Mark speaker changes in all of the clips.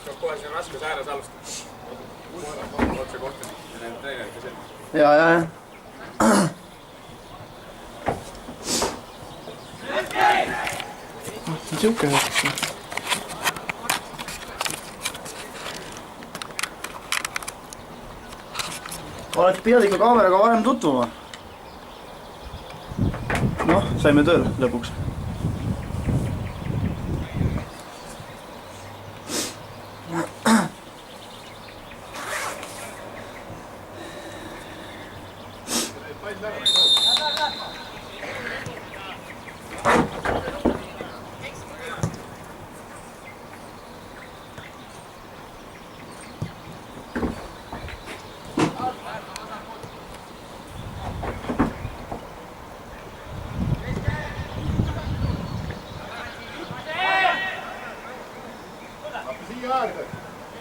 Speaker 1: peab kohe siin raskuse ääres alustama. Otse korteni ja need treenerid ka selline.
Speaker 2: Ja. Siuke näiteks. Oled pidanud ikka kaameraga varem tutvuma. Noh, saime tööl lõpuks.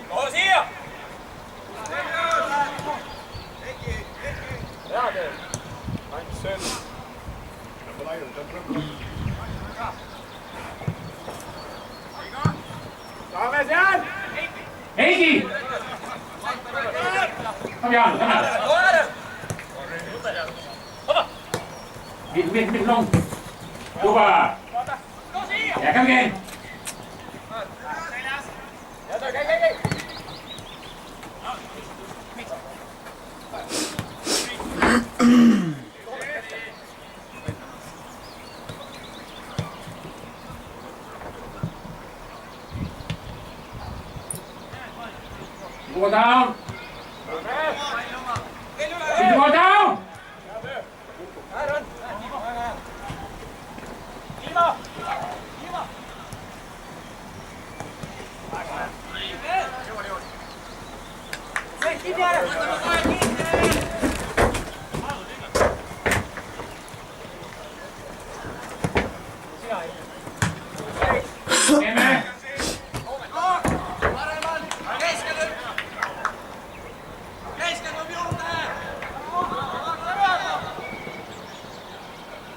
Speaker 1: Ole siia! Hea töö. Ainult sööd. Saame seal!
Speaker 3: Heiki! Kom Jan, kom her. Midt långt. Super! Ja, kom igen. Go down. Go down.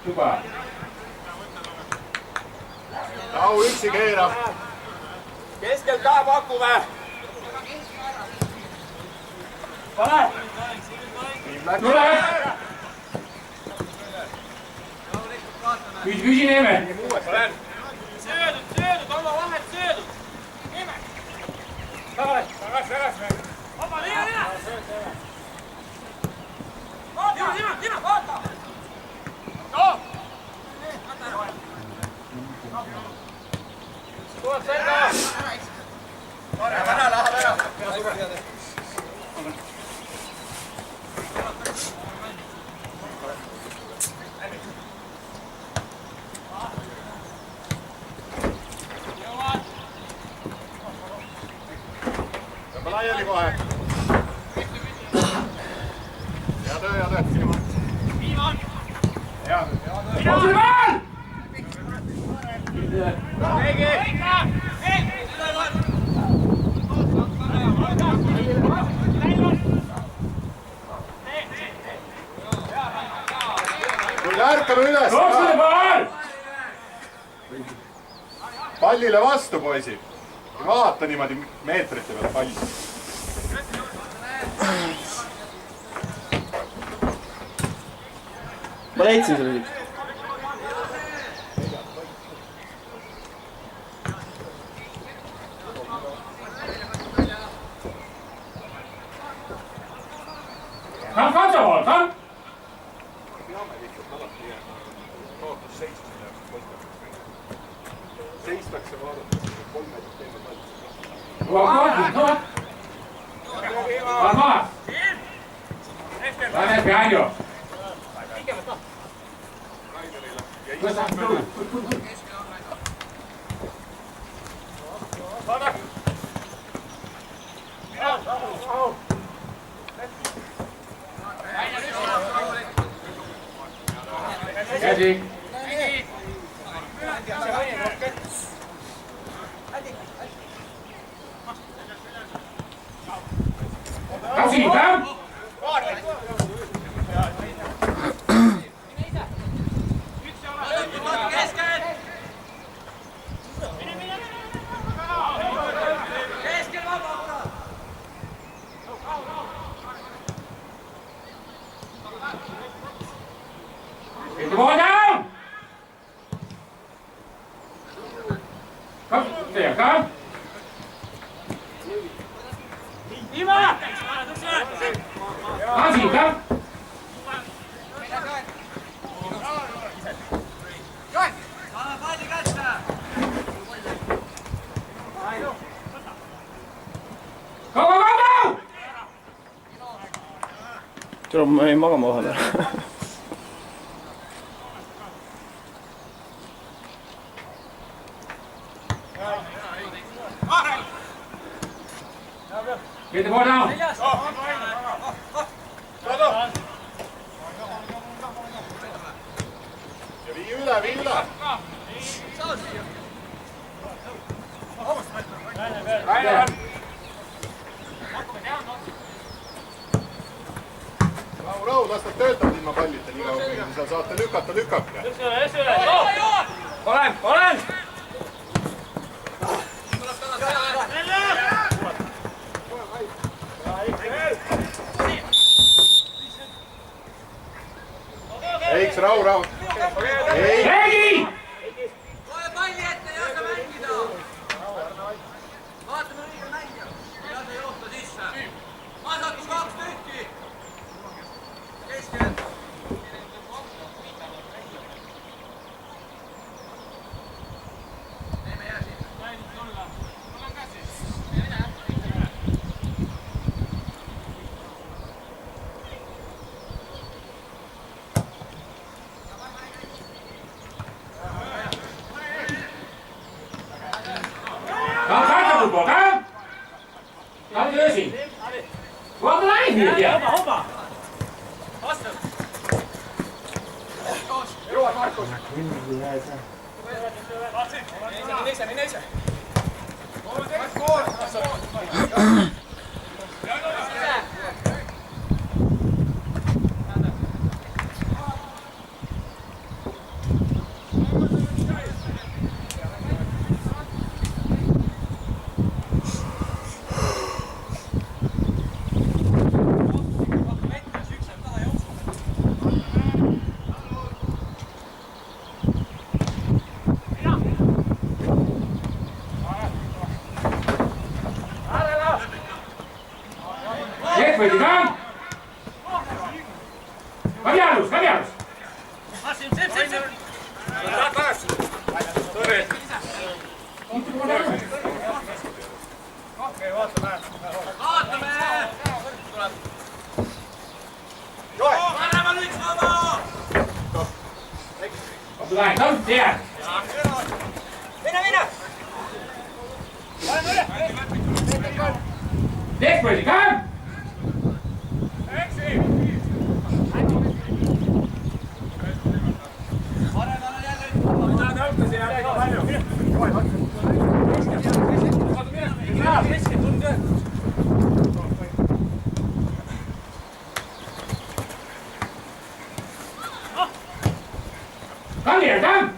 Speaker 3: Super.
Speaker 1: Tau üksi keerab. Keskel ka pakume. Pane!
Speaker 3: Tule! Küsi Neeme.
Speaker 1: Söödud, oma vahet söödud. Neeme. Tagasi. Vaba, Liina! Liina, vaata! No! Tuleb selga! Ära läheb ära! Tõmba laiali kohe! Hea töö! Viiman! Hea töö! Ärkame üles! Pallile vastu, poisid! Vaata niimoodi meetrite peal palli.
Speaker 2: Ma leidsin selle nüüd.
Speaker 3: Kom, kom!
Speaker 1: Seistakse vaadatakse, 3 meetrit teeme palli.
Speaker 3: Kom! Lähed behind you. Käsi. Kom siin, kom!
Speaker 1: Keskel!
Speaker 2: tule, ma jäin magama vahele.
Speaker 3: Get the ball down.
Speaker 1: Ja vii üle, vii üle. Rahu, las nad töötavad ilma pallita nii kaua, kui sa saate lükata, lükake.
Speaker 3: Olen!
Speaker 1: Eiks, rahu, rahu.
Speaker 3: Reegi!
Speaker 4: Ole palli ette ja sa mängida! Vaatame õige mängija. Ja sa johta sisse. Masakus 2 tükki. Keskel. Teeme jää siin.
Speaker 3: Come back, football, come! Come löysin. Vaata näin nyt ja. Võidi ka! Kadjalus!
Speaker 4: Vaatame! Parema nüüd vaba!
Speaker 3: Lähen, tõmb, jää!
Speaker 4: Mine!
Speaker 3: Teeks võidi ka! Kallir, come!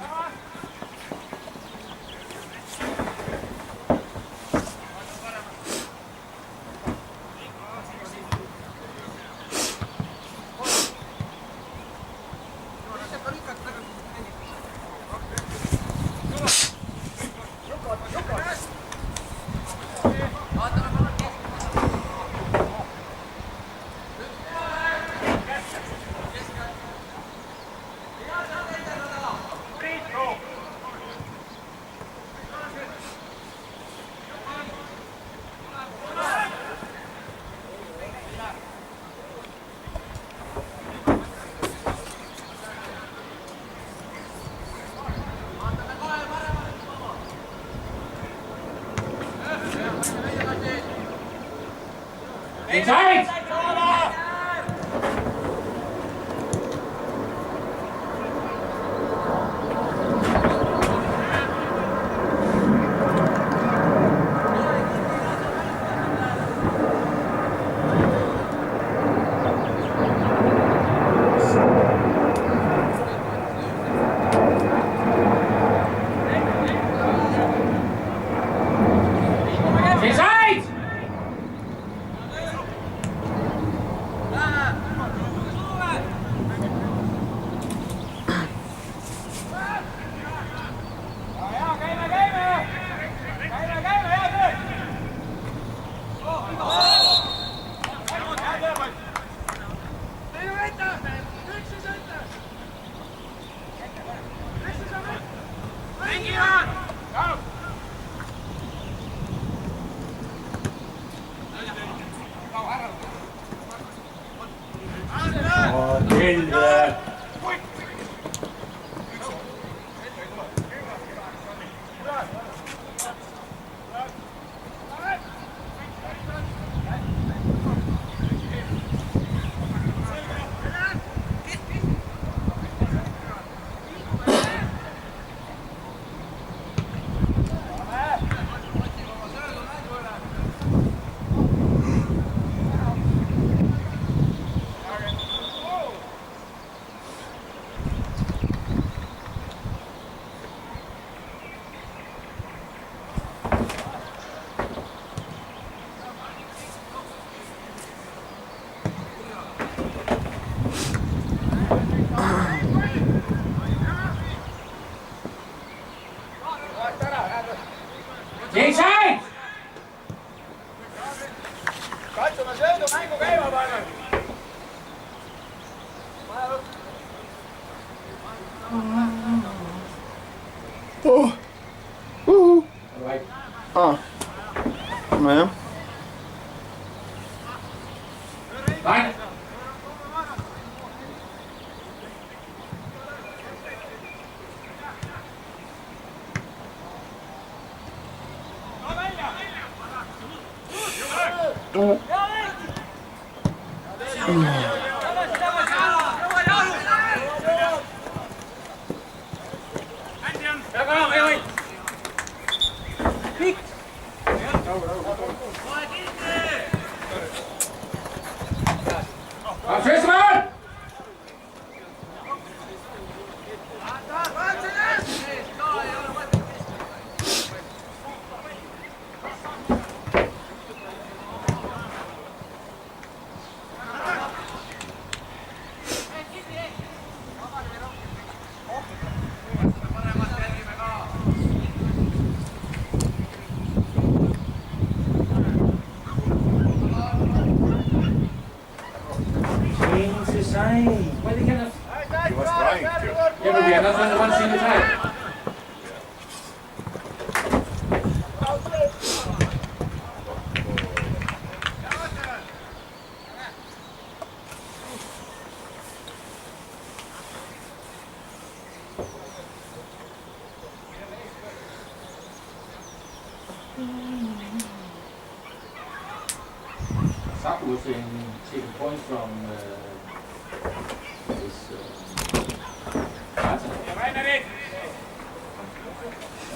Speaker 3: Inside! Inside! Inside!
Speaker 1: Katsume söödu mängu käima panna.
Speaker 2: aa. nojah.
Speaker 3: Line! Chase him out! Change the side. Why they cannot?
Speaker 1: He was trying to.
Speaker 3: Yeah, but we are not on the one single side. Saku was taking points from this Arsenal.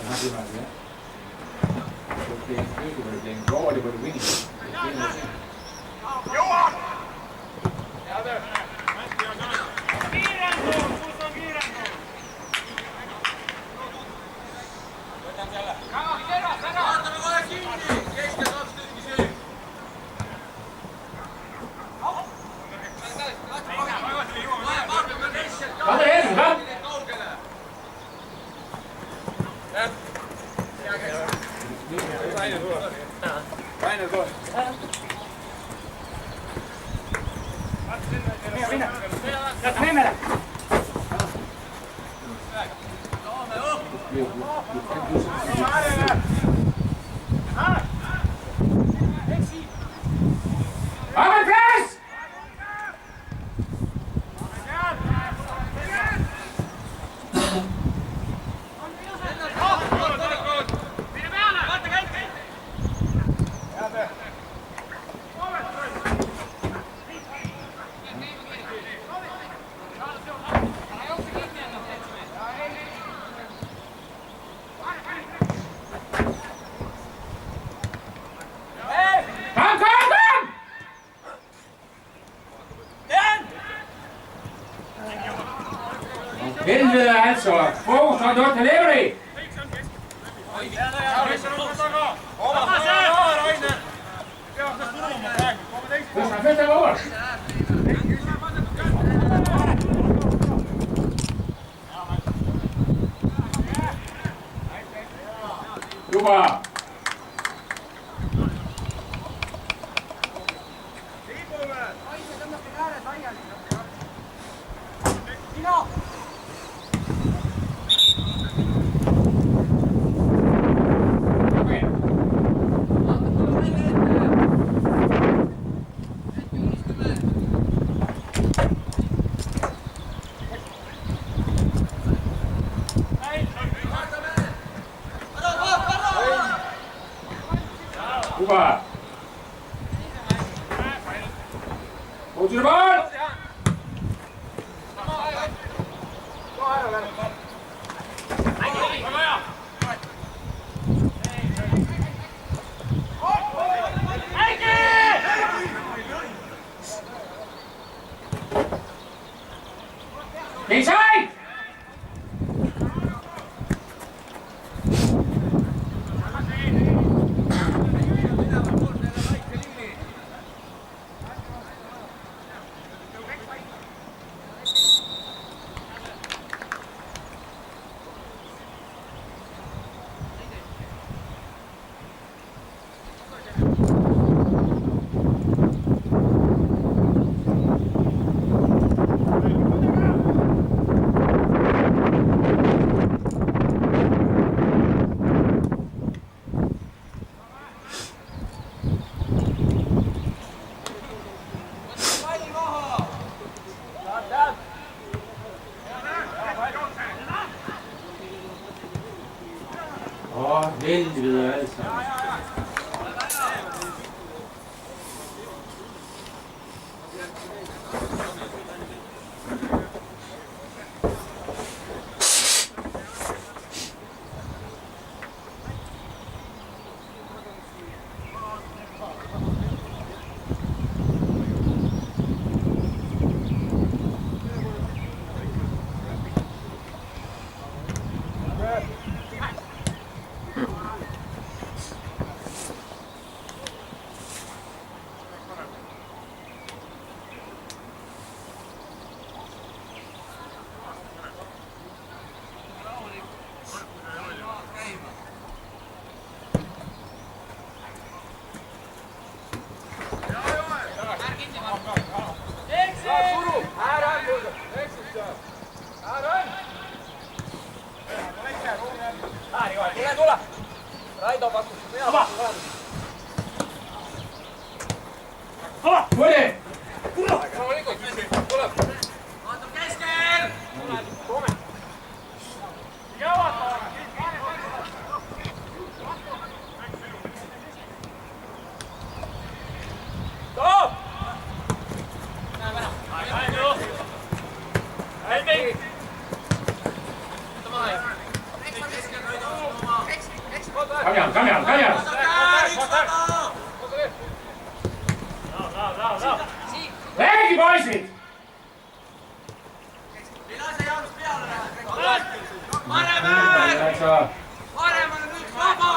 Speaker 3: Happy about that. They were playing good, they were playing draw, they were winning.
Speaker 4: Vaatame kohe kinni! Keskel 2 tükki süü!
Speaker 3: Come in, come!
Speaker 1: Rainer kohe.
Speaker 3: Come and press! Come! Hilde alltså, focus on your delivery! First time over! Juba! Juba! Hold your ball! Inside! For helvede altså.
Speaker 4: Tule! Raido pakkus peale.
Speaker 3: Tule!
Speaker 4: Tuleb! Vaata keskel! Stop!
Speaker 3: Come here! Räägi poisid!
Speaker 4: Ei lase jalust peale läheb! Paremale! Paremale nüüd vaba!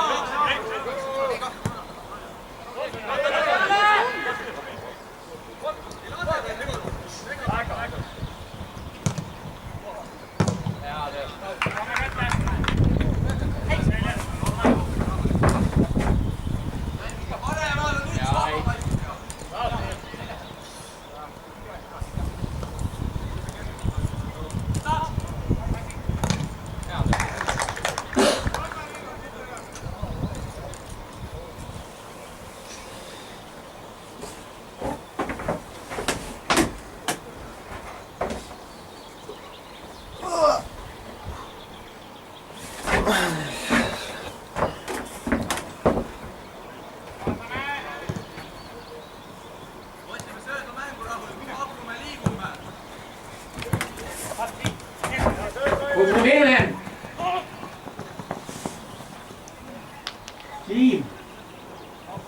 Speaker 3: Go to the middle then. Team.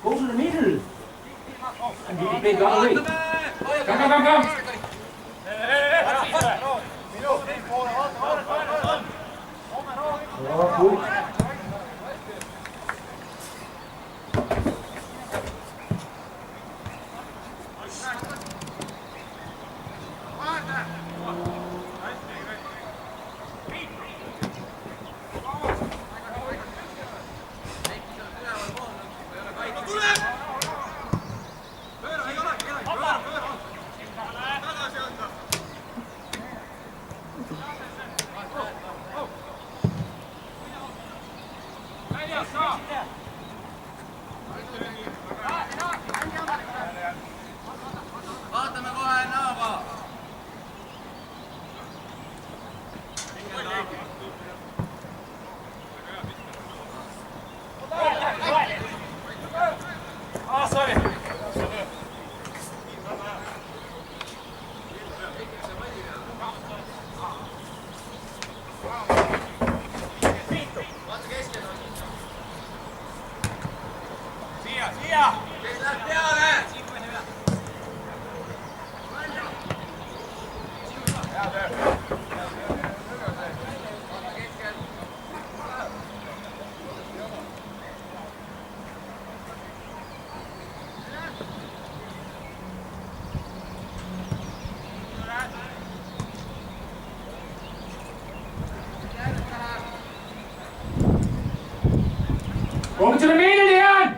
Speaker 3: Go to the middle. And you can play the other way. Come. Oh, good.
Speaker 4: Vaatame kohe näoga! Siia! Kes läheb peale?
Speaker 3: Go to the middle, Leon!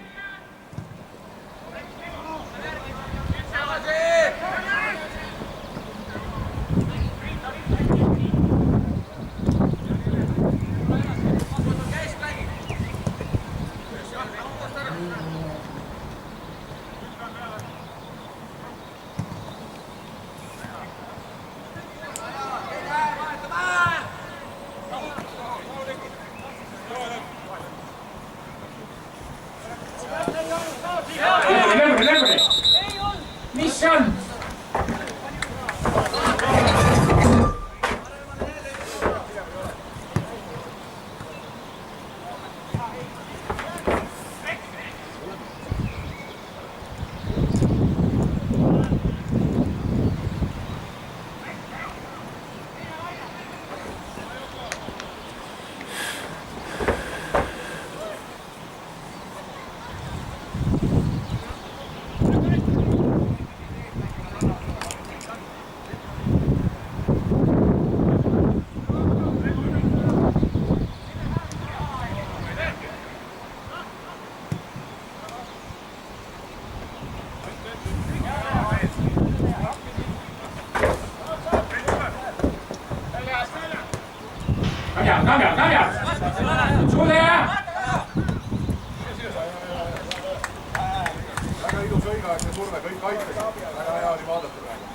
Speaker 3: Kambja! Sulle!
Speaker 1: Väga ilus õigeaegne surve, kõik aitasid. Väga hea oli vaadata praegu.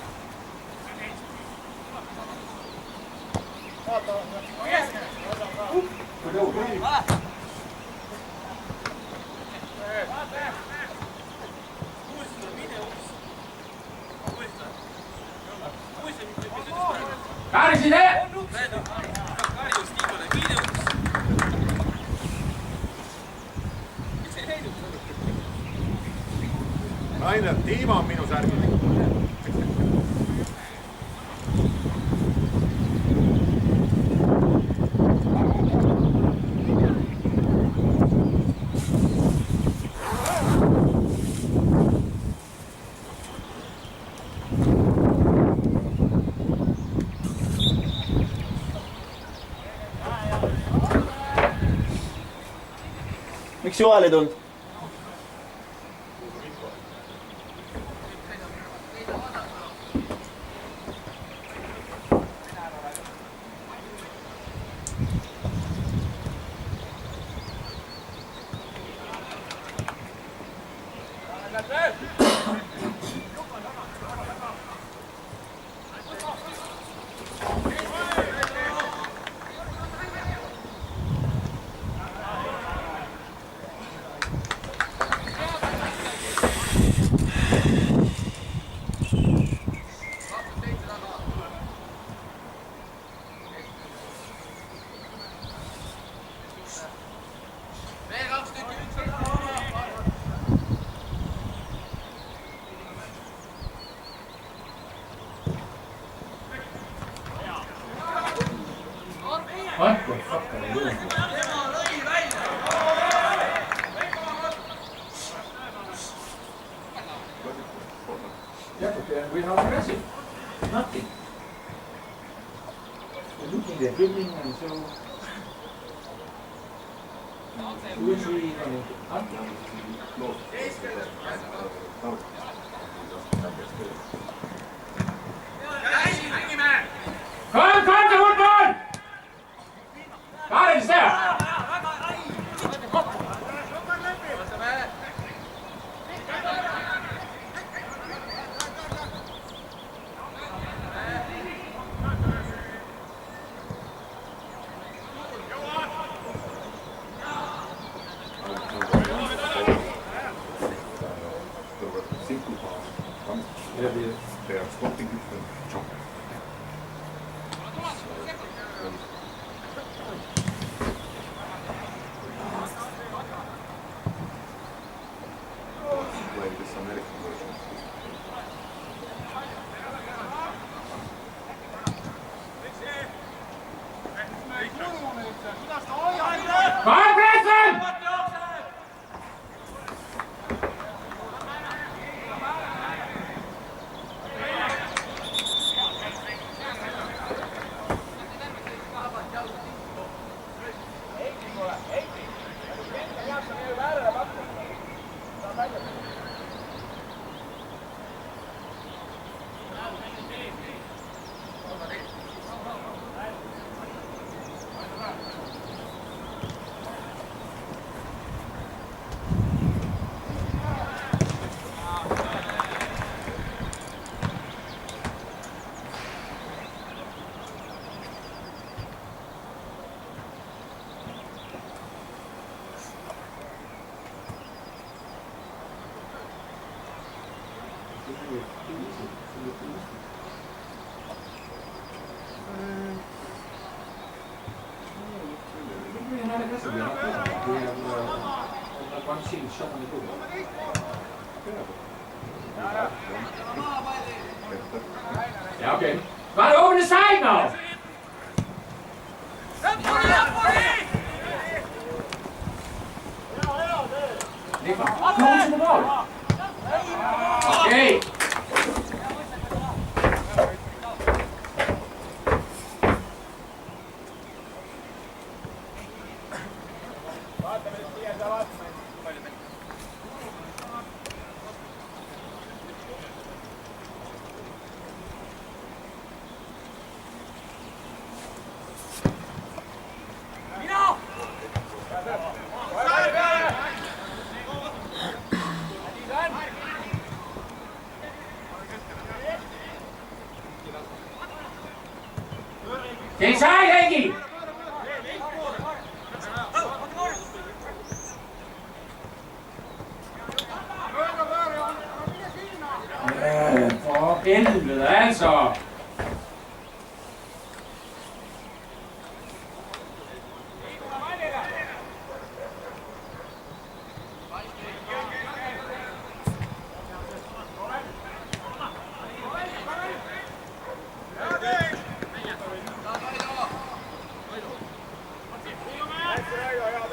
Speaker 3: Käärisid,
Speaker 1: Rainer, tiima on minu särgil.
Speaker 2: Miks Joel ei tulnud?
Speaker 3: We're not aggressive. Nothing. We're looking, they're dribbling, and so. Two and three, Come, the football! Got it, there!
Speaker 1: They are stopping it from jump. Play this American version.
Speaker 3: Come, Preston! Yeah, okay. Run over the side now! Close the ball. Okay. Mässa.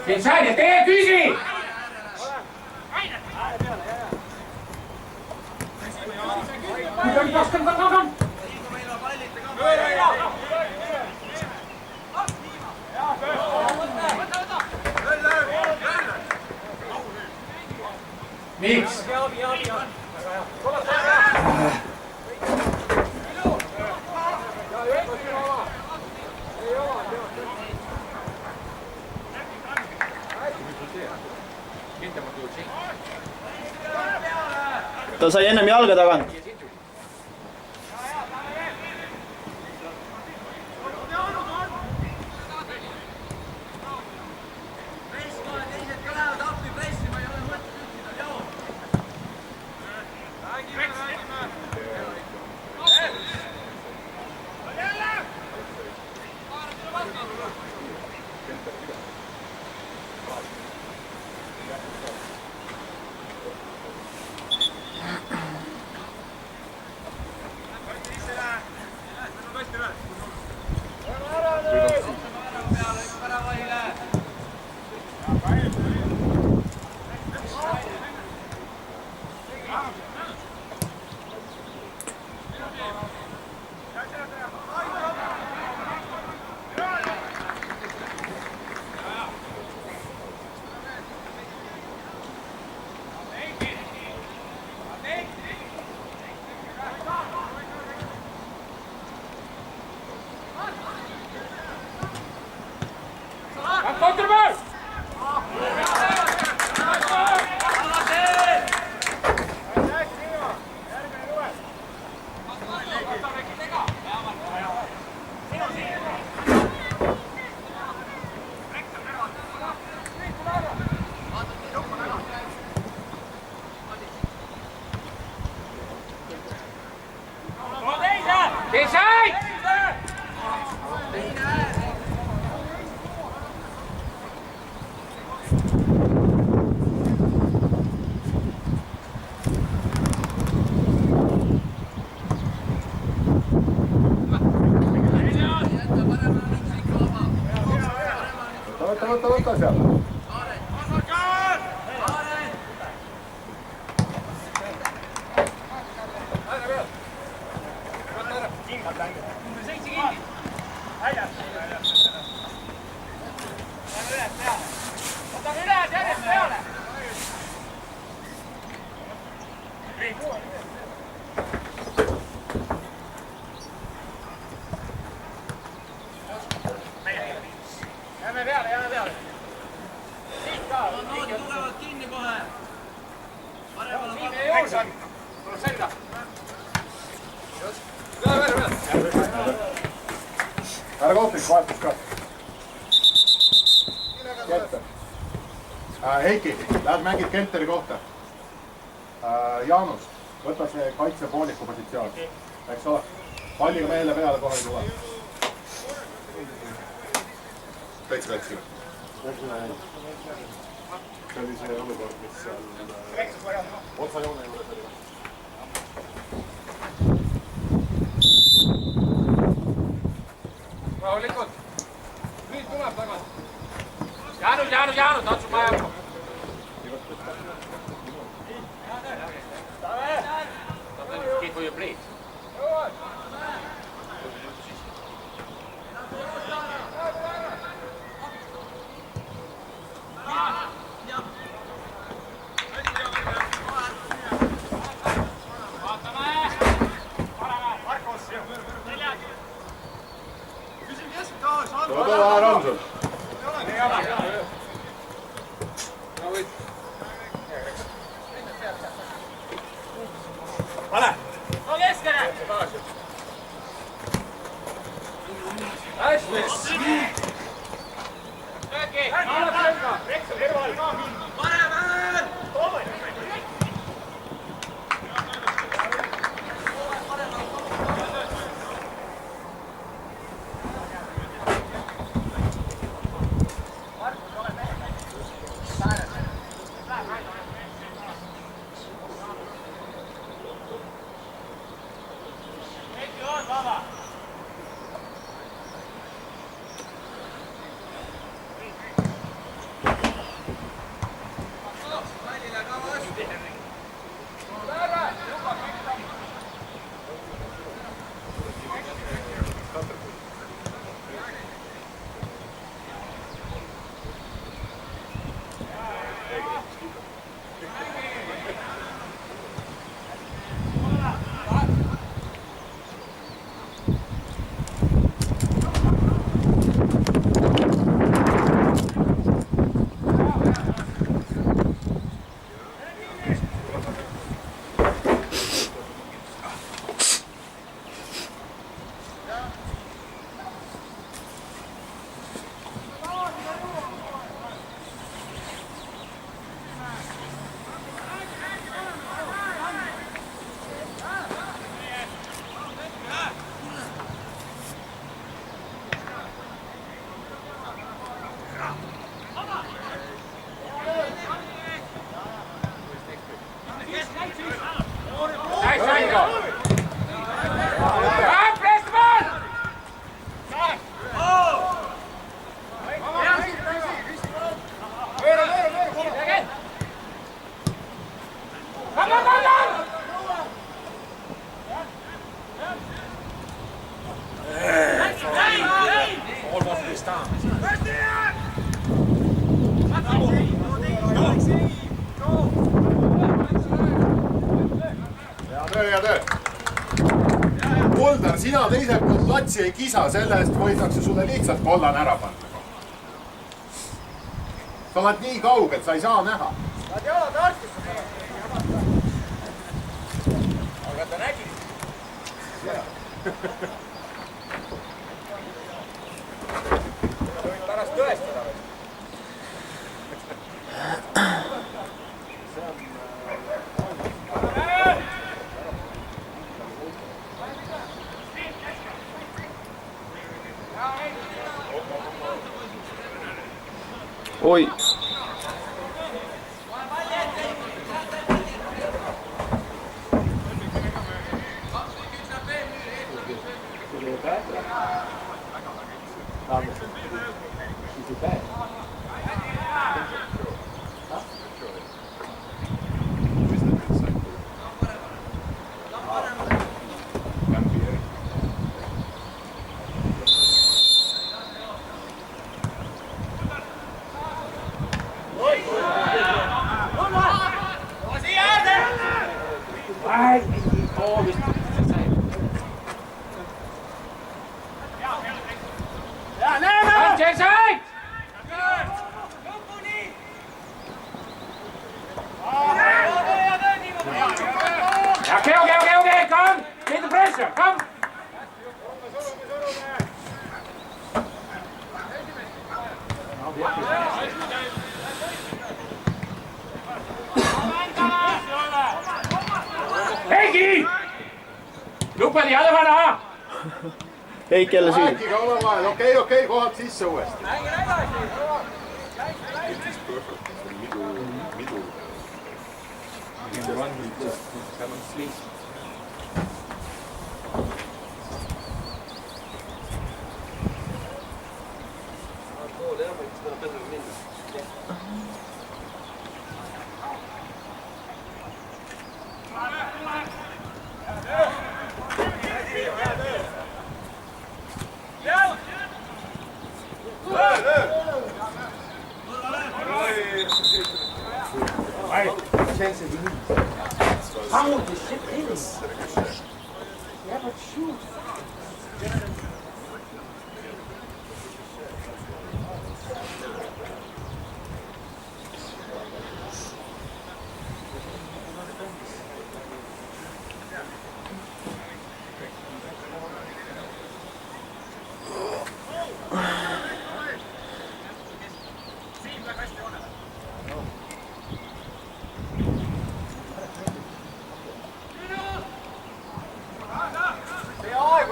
Speaker 3: Inside ja tee küsi! Kom! Miks?
Speaker 2: ta sai ennem jalga tagant.
Speaker 5: Võta seal. Ära kohtunik vahetus ka. Kenter. Heiki, lähed mängid Kenteri kohta. Jaanus, võta see kaitsepooliku positsioon. Eks ole? Palliga meele peale kohe ei tule. Täitsa kaitskile. See oli see olukord, mis seal otsajoone juures oli.
Speaker 1: Rahulikult. Nüüd tuleb tagasi.
Speaker 3: Jaanus, otsu maja. Keep for your plate.
Speaker 5: Võta vähe on sul.
Speaker 3: Pane! No keskele! Hästi! Lööki! Annab selga! Reksel, Erval! Paremel! Toomani! Nice, nice go. Come, press the ball. Again. Come on.
Speaker 1: Almost this time.
Speaker 5: Hea töö. Kuldar, sina teiselt poolt platsi ei kisa, selle eest võidakse sulle lihtsalt kollane ära panna. Sa oled nii kaugel, sa ei saa näha.
Speaker 4: Nad jalad arstisse. Aga ta nägi. Võid pärast tõestada või?
Speaker 2: Oi.
Speaker 3: Okay, come! Get the pressure, come! Heiki! Look by the other one, huh?
Speaker 2: Heiki jälle süü.
Speaker 5: Heiki ka ole vahel, okei, kohad sisse uuesti.
Speaker 3: How the shit is? Yeah, but shoot.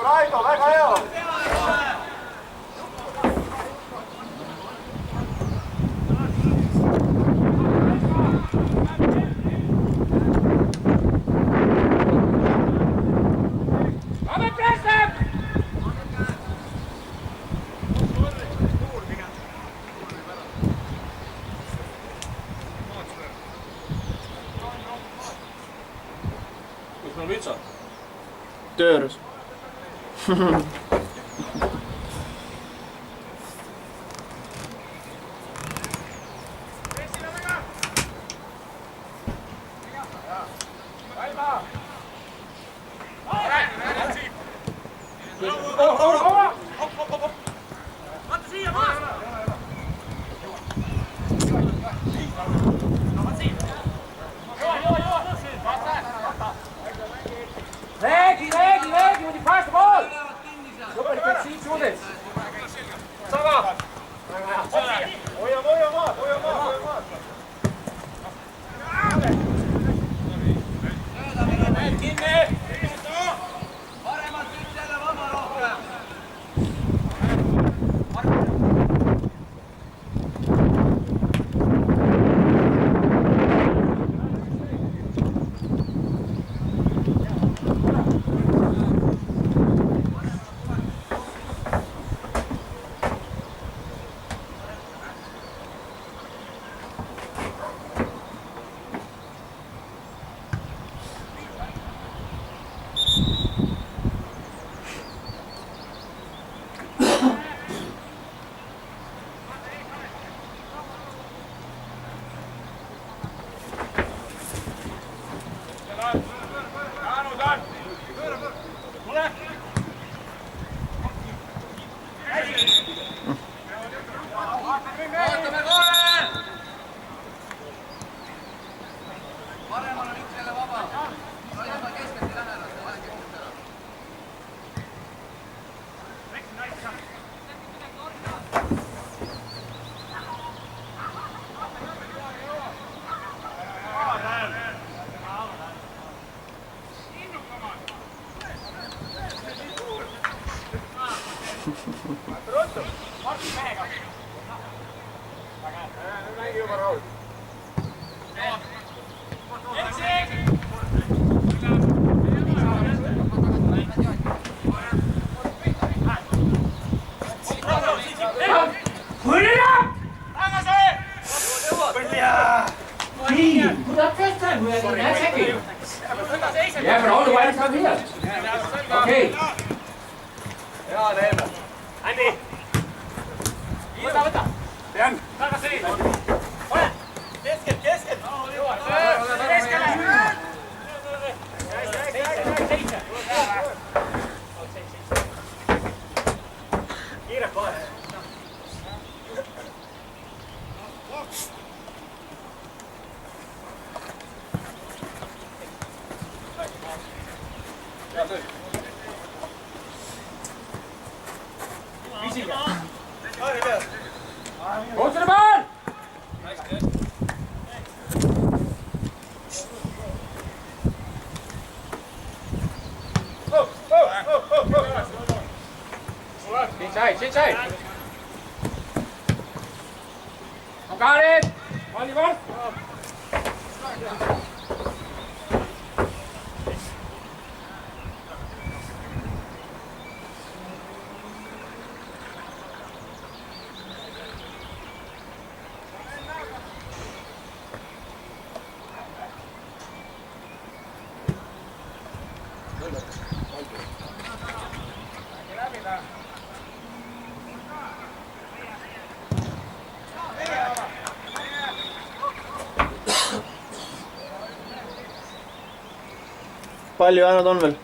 Speaker 5: Raido, väga hea!
Speaker 1: Kus meil vitsad?
Speaker 2: Töö juures.
Speaker 3: Ready, when you pass the ball!
Speaker 4: Vaatame kohe! Paremal on üks jälle vaba. Sai juba keskelt ei lähe, see vahe keskelt ära.
Speaker 1: Nägi juba Raul.
Speaker 3: Put up first time, we are in that second. Yeah, but all the whites are here. Okay.
Speaker 1: Hea teeme. Andi. Võta. Jan. Tagasi. Ole. Keskelt. Keskele. Kiire kohe.
Speaker 3: Go to the ball! Inside. I got it! Volleyball!
Speaker 2: Palju jäänud on veel?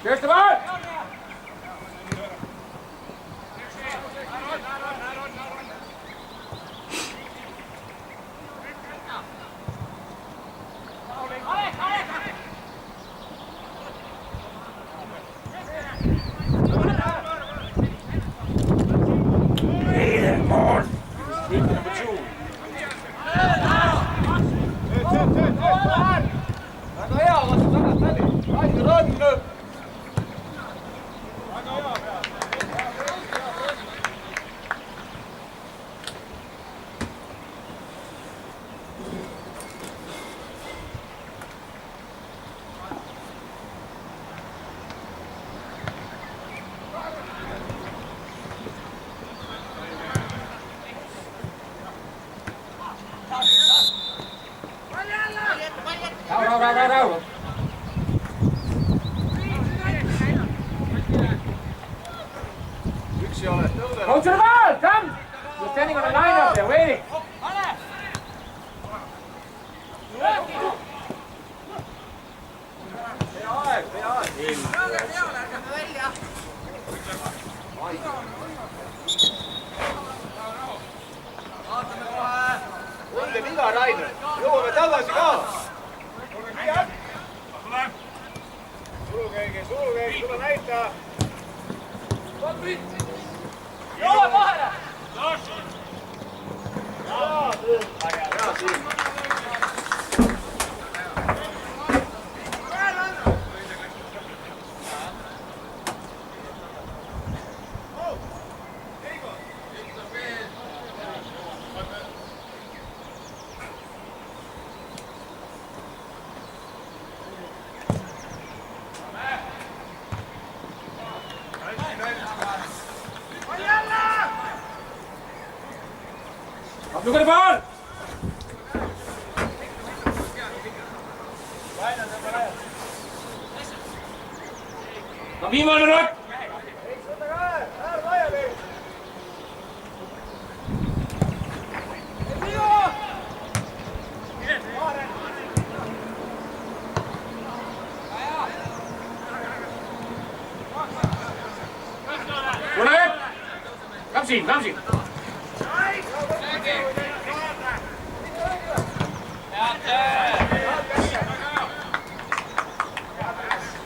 Speaker 3: Here's the ball! Raul.
Speaker 1: Üksi oled tõudel.
Speaker 3: Go to the ball! Come! You're standing on the line up there, waiting.
Speaker 1: Õige viga, Rainer. Jõuame tagasi ka. Sulukäigi, tule näita.
Speaker 4: Jõua vahele!
Speaker 1: Hea siin.
Speaker 3: Look at the ball! Viimane rõõk! Kamsin, Kamsin!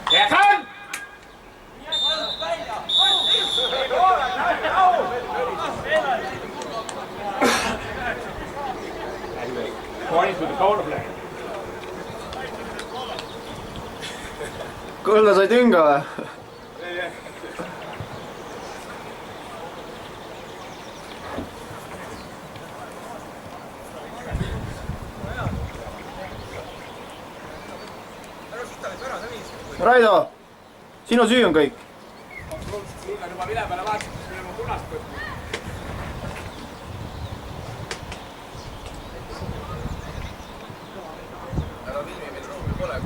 Speaker 3: Stefan! Pointing to the corner flag.
Speaker 2: Kõlla sai tünga või? Raido, sinu süü on kõik.
Speaker 1: Luugan juba vile peale vaatasin, siis mille mu punast võtnud.
Speaker 4: Ära filmi, meil ruumi pole.